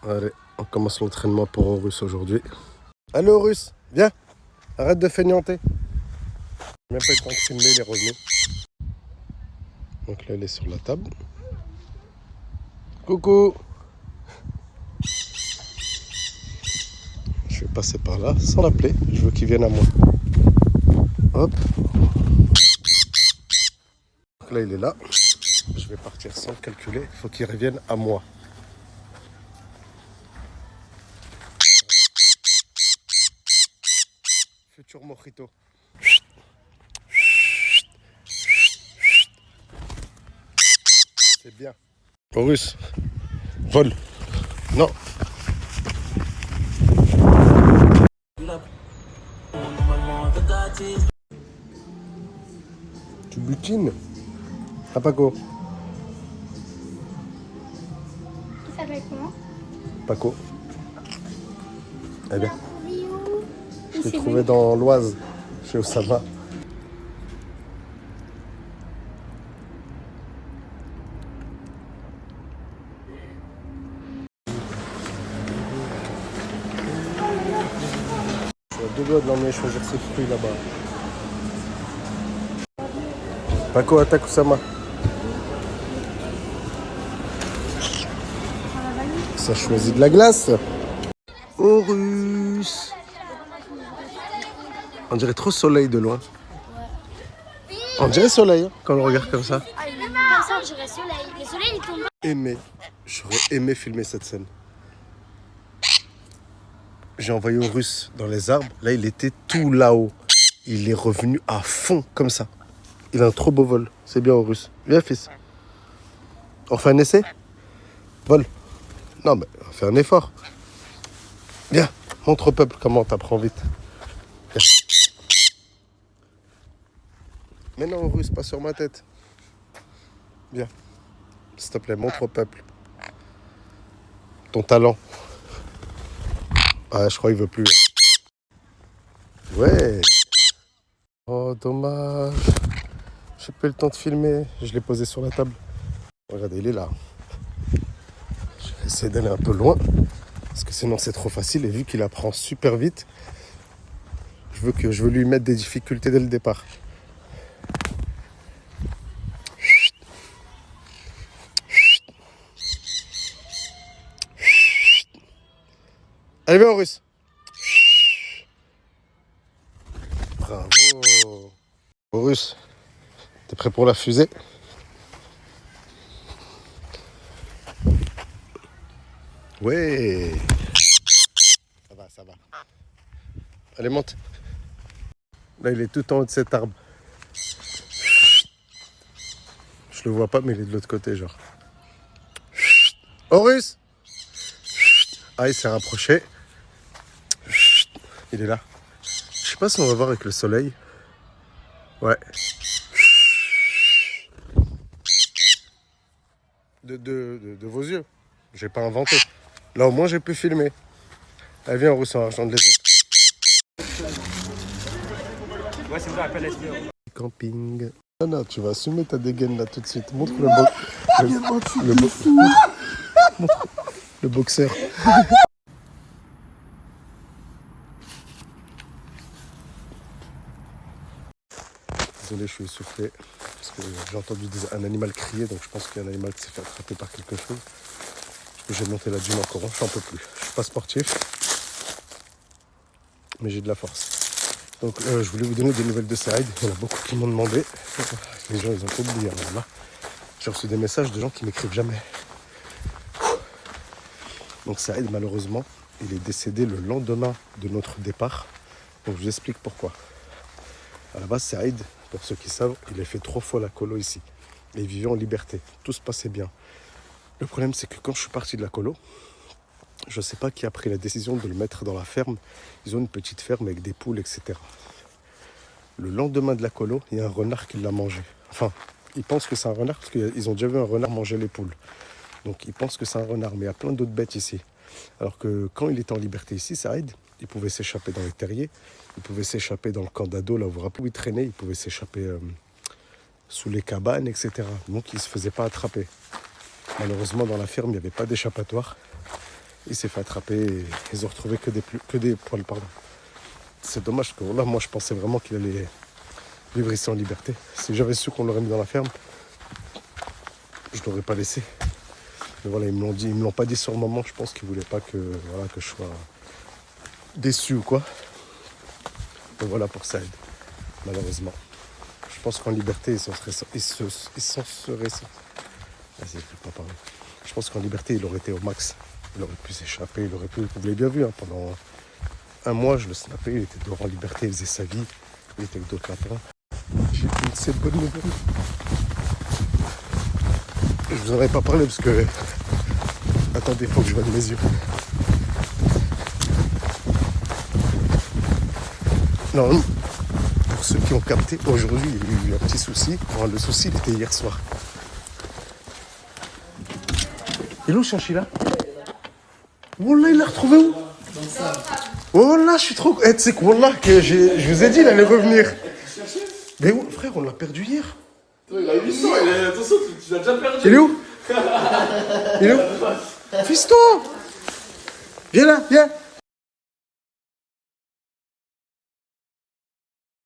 Allez, on commence l'entraînement pour Horus aujourd'hui. Allez Horus, viens. Arrête de feignanter. Même pas eu le temps de filmer, il est revenu. Donc là, il est sur la table. Coucou. Je vais passer par là sans l'appeler. Je veux qu'il vienne à moi. Hop. Donc là, il est là. Je vais partir sans le calculer. Il faut qu'il revienne à moi. Futur mojito. C'est bien. Horus, vole. Non. Tu butines. Ah, Paco. Il s'appelle comment? Paco. Eh bien, Il je l'ai trouvé dans l'Oise, chez Osama. Je suis à deux doigts de l'emmener choisir ses fruits là-bas. Paco attaque Osama. Ça choisit de la glace. Horus. On dirait trop soleil de loin. On dirait soleil hein, quand on le regarde comme ça. Comme ça, on dirait soleil. Le soleil, il tombe. J'aurais aimé filmer cette scène. J'ai envoyé Horus dans les arbres. Là, il était tout là-haut. Il est revenu à fond, comme ça. Il a un trop beau vol. C'est bien, Horus. Viens, fils. On fait un essai? Vol. Non, mais on fait un effort. Viens, montre au peuple comment t'apprends vite. Viens. Mais non, Horus, pas sur ma tête. Viens. S'il te plaît, montre au peuple. Ton talent. Ah, je crois qu'il veut plus. Ouais. Oh, dommage. J'ai pas eu le temps de filmer. Je l'ai posé sur la table. Regardez, il est là. Je vais essayer d'aller un peu loin. Parce que sinon, c'est trop facile. Et vu qu'il apprend super vite, je veux lui mettre des difficultés dès le départ. Allez, viens, Horus. Bravo. Horus, t'es prêt pour la fusée? Ouais. Ça va, ça va. Allez, monte. Là, il est tout en haut de cet arbre. Je le vois pas, mais il est de l'autre côté, genre. Horus! Ah, il s'est rapproché. Il est là. Je sais pas si on va voir avec le soleil. Ouais. De vos yeux. J'ai pas inventé. Là, au moins, j'ai pu filmer. Allez, viens, Horus, on va rejoindre les autres. Ouais, c'est vrai, appelle SPO. Camping. Non, tu vas assumer ta dégaine là tout de suite. Montre le boxeur. Désolé, je suis essoufflé. Parce que j'ai entendu un animal crier, donc je pense qu'il y a un animal qui s'est fait attraper par quelque chose. Du coup, j'ai monté la gym encore, je n'en peux plus. Je suis pas sportif, mais j'ai de la force. Donc, je voulais vous donner des nouvelles de Saïd. Il y en a beaucoup qui m'ont demandé. Les gens, ils ont pas oublié. Là. J'ai reçu des messages de gens qui m'écrivent jamais. Donc, Saïd, malheureusement, il est décédé le lendemain de notre départ. Donc, je vous explique pourquoi. À la base, Saïd, pour ceux qui savent, il a fait 3 fois la colo ici. Et il vivait en liberté. Tout se passait bien. Le problème, c'est que quand je suis parti de la colo, je ne sais pas qui a pris la décision de le mettre dans la ferme. Ils ont une petite ferme avec des poules, etc. Le lendemain de la colo, il y a un renard qui l'a mangé. Enfin, ils pensent que c'est un renard parce qu'ils ont déjà vu un renard manger les poules. Donc, ils pensent que c'est un renard, mais il y a plein d'autres bêtes ici. Alors que quand il était en liberté ici, Saïd, il pouvait s'échapper dans les terriers, il pouvait s'échapper dans le camp d'ado, là où vous vous rappelez où il traînait, il pouvait s'échapper sous les cabanes, etc. Donc, il ne se faisait pas attraper. Malheureusement, dans la ferme, il n'y avait pas d'échappatoire. Il s'est fait attraper et ils ont retrouvé que des poils, pardon. C'est dommage que là, moi je pensais vraiment qu'il allait vivre ici en liberté. Si j'avais su qu'on l'aurait mis dans la ferme, je ne l'aurais pas laissé. Mais voilà, ils me l'ont pas dit sur le moment. Je pense qu'ils ne voulaient pas que, voilà, que je sois déçu ou quoi. Donc voilà pour Saïd, malheureusement. Je pense qu'en liberté, Vas-y, je vais pas parler. Je pense qu'en liberté, il aurait été au max. Il aurait pu s'échapper, il aurait pu... Vous l'avez bien vu, hein, pendant un mois, je le snappais, il était dehors en liberté, il faisait sa vie. Il était avec d'autres lapins. J'ai une cette bonne nouvelle. Je vous en avais pas parlé parce que... Attendez, il faut que je voie mes yeux. Non, pour ceux qui ont capté, aujourd'hui, il y a eu un petit souci. Bon, le souci, il était hier soir. Il est où, Chanchila? Wallah, il l'a retrouvé où? Wallah, je suis trop... Eh, tu sais que Wallah, que je vous ai dit, il allait revenir. Mais où, frère, on l'a perdu hier. Il a 800, attention, tu l'as déjà perdu. Il est où? Il est où? Fiston! Viens là, viens.